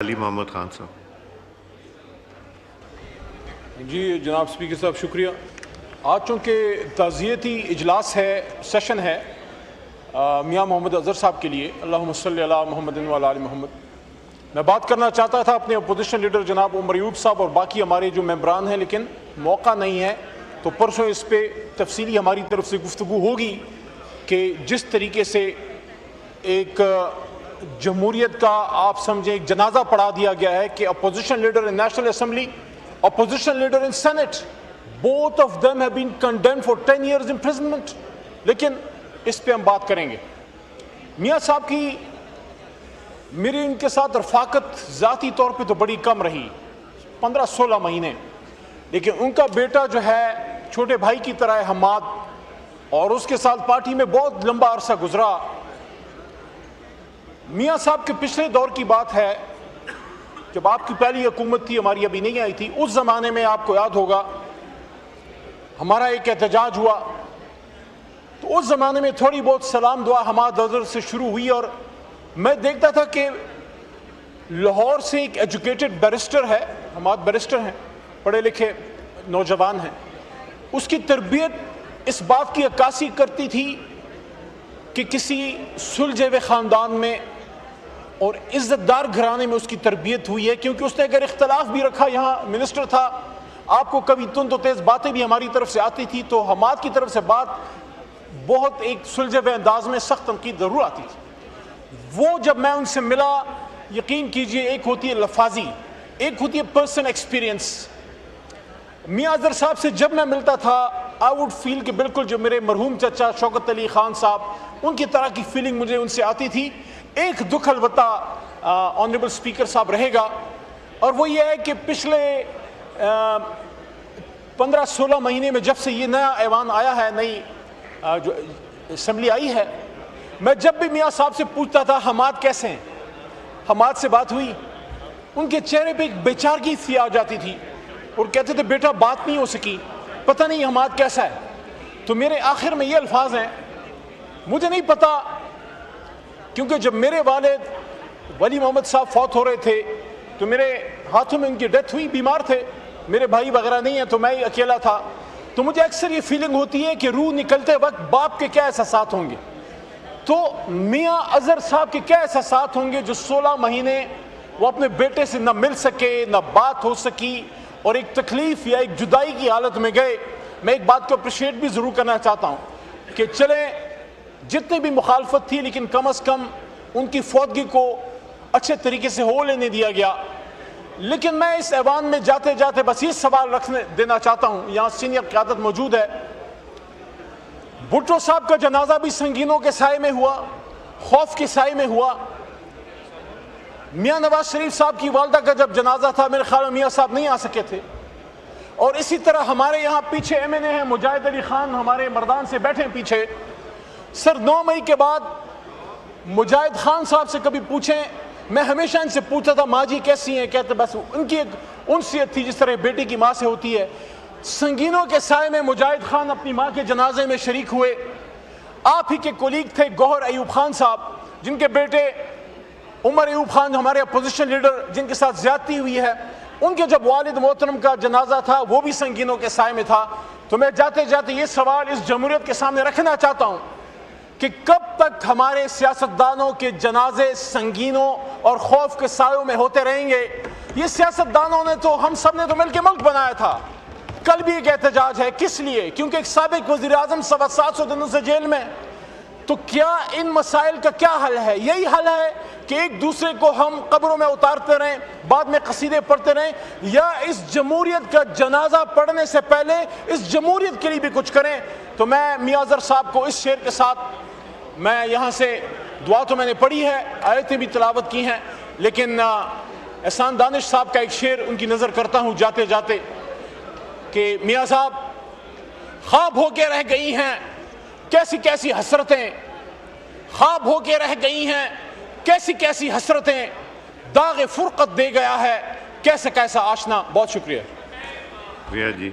अली मोहम्मद खान साहब। जी जनाब स्पीकर साहब शुक्रिया। आज चूँकि ताज़ियती इजलास है, सेशन है मियाँ मोहम्मद अज़हर साहब के लिए, अल्लाहुम्मा सल्ली अला मुहम्मद व अला आलि मोहम्मद, मैं बात करना चाहता था अपने अपोजिशन लीडर जनाब उमर अयूब साहब और बाकी हमारे जो मेंबरान हैं, लेकिन मौका नहीं है। तो परसों इस पर तफसीली हमारी तरफ से गुफ्तगू होगी कि जिस तरीके से एक जमहूरियत का आप समझें एक जनाजा पढ़ा दिया गया है कि opposition leader in national assembly, opposition leader in senate, both of them have been condemned for 10 years imprisonment। लेकिन इस पे हम बात करेंगे। मियाँ साहब की मेरी इनके साथ रफाकत ज़ाती तौर पे तो बड़ी कम रही, 15-16 महीने, लेकिन उनका बेटा जो है छोटे भाई की तरह है हमाद, और उसके साथ पार्टी में बहुत लंबा अरसा गुजरा। मियाँ साहब के पिछले दौर की बात है, जब आपकी पहली हुकूमत थी, हमारी अभी नहीं आई थी, उस ज़माने में आपको याद होगा हमारा एक एहतजाज हुआ, तो उस ज़माने में थोड़ी बहुत सलाम दुआ हमाद अज़हर से शुरू हुई। और मैं देखता था कि लाहौर से एक एजुकेटेड बैरिस्टर है, हमाद बैरिस्टर हैं, पढ़े लिखे नौजवान हैं, उसकी तरबियत इस बात की अक्कासी करती थी कि किसी सुलझे हुए ख़ानदान में और इज़्ज़तदार घराने में उसकी तरबियत हुई है, क्योंकि उसने अगर इख्तलाफ भी रखा, यहाँ मिनिस्टर था, आपको कभी तुंद तो तेज़ बातें भी हमारी तरफ से आती थी, तो हमाद की तरफ से बात बहुत एक सुलझे हुए अंदाज में सख्त तनकीद ज़रूर आती थी। वो जब मैं उनसे मिला, यकीन कीजिए, एक होती है लफाजी, एक होती है पर्सन एक्सपीरियंस। मियाँ अज़हर साहब से जब मैं मिलता था, आई वुड फील कि बिल्कुल जो मेरे मरहूम चचा शौकत अली खान साहब, उनकी तरह की फीलिंग मुझे उनसे आती थी। एक दुख अलबत्ता ऑनरेबल स्पीकर साहब रहेगा, और वो ये है कि पिछले 15-16 महीने में जब से ये नया ऐवान आया है, नई जो असम्बली आई है, मैं जब भी मियाँ साहब से पूछता था हमाद कैसे हैं, हमाद से बात हुई, उनके चेहरे पे एक बेचारगी सी आ जाती थी और कहते थे बेटा बात नहीं हो सकी, पता नहीं हमाद कैसा है। तो मेरे आखिर में ये अल्फाज हैं, मुझे नहीं पता, क्योंकि जब मेरे वालिद वली मोहम्मद साहब फौत हो रहे थे तो मेरे हाथों में उनकी डेथ हुई, बीमार थे, मेरे भाई वगैरह नहीं है, तो मैं ही अकेला था। तो मुझे अक्सर ये फीलिंग होती है कि रूह निकलते वक्त बाप के क्या एहसास होंगे, तो मियाँ अज़हर साहब के क्या एहसास होंगे जो 16 महीने वो अपने बेटे से न मिल सके, न बात हो सकी, और एक तकलीफ या एक जुदाई की हालत में गए। मैं एक बात को अप्रिशिएट भी ज़रूर करना चाहता हूँ कि चले जितनी भी मुखालफत थी, लेकिन कम अज़ कम उनकी फौतगी को अच्छे तरीके से हो लेने दिया गया। लेकिन मैं इस ऐवान में जाते जाते बस ये सवाल रखने देना चाहता हूँ, यहाँ सीनियर क़यादत मौजूद है, भुट्टो साहब का जनाजा भी संगीनों के साए में हुआ, खौफ के साए में हुआ। मियाँ नवाज शरीफ साहब की वालदा का जब जनाजा था, मेरे ख्याल में मियाँ साहब नहीं आ सके थे। और इसी तरह हमारे यहाँ पीछे MNA हैं मुजाहिद अली खान, हमारे मर्दान से बैठे हैं पीछे। सर 9 मई के बाद मुजाहिद खान साहब से कभी पूछें, मैं हमेशा इनसे पूछता था माँ जी कैसी हैं, कहते बस उनकी एक उनसीयत थी जिस तरह बेटी की माँ से होती है। संगीनों के साए में मुजाहिद खान अपनी माँ के जनाजे में शरीक हुए। आप ही के कोलीग थे गौहर अयूब खान साहब, जिनके बेटे उमर अयूब खान हमारे अपोजिशन लीडर, जिनके साथ ज्यादती हुई है, उनके जब वालिद मोहतरम का जनाजा था वो भी संगीनों के साए में था। तो मैं जाते जाते ये सवाल इस जमहूरियत के सामने रखना चाहता हूँ कि कब तक हमारे सियासतदानों के जनाजे संगीनों और खौफ के सायों में होते रहेंगे। ये सियासतदानों ने तो, हम सब ने तो मिलकर मुल्क बनाया था। कल भी एक एहतजाज है, किस लिए? क्योंकि एक साबिक वज़ीर आज़म 750 दिनों से जेल में। तो क्या इन मसाइल का क्या हल है? यही हल है कि एक दूसरे को हम कब्रों में उतारते रहें, बाद में कसीदे पढ़ते रहें, या इस जमहूरियत का जनाजा पढ़ने से पहले इस जमहूरियत के लिए भी कुछ करें। तो मैं मियाँ अज़हर साहब को इस शेर के साथ, मैं यहाँ से दुआ तो मैंने पढ़ी है, आयतें भी तिलावत की हैं, लेकिन एहसान दानिश साहब का एक शेर उनकी नज़र करता हूँ जाते जाते कि मियाँ साहब ख्वाब होके रह गई हैं कैसी कैसी हसरतें, ख्वाब होके रह गई हैं कैसी कैसी हसरतें, दाग फुरकत दे गया है कैसे कैसा आशना। बहुत शुक्रिया। भैया जी।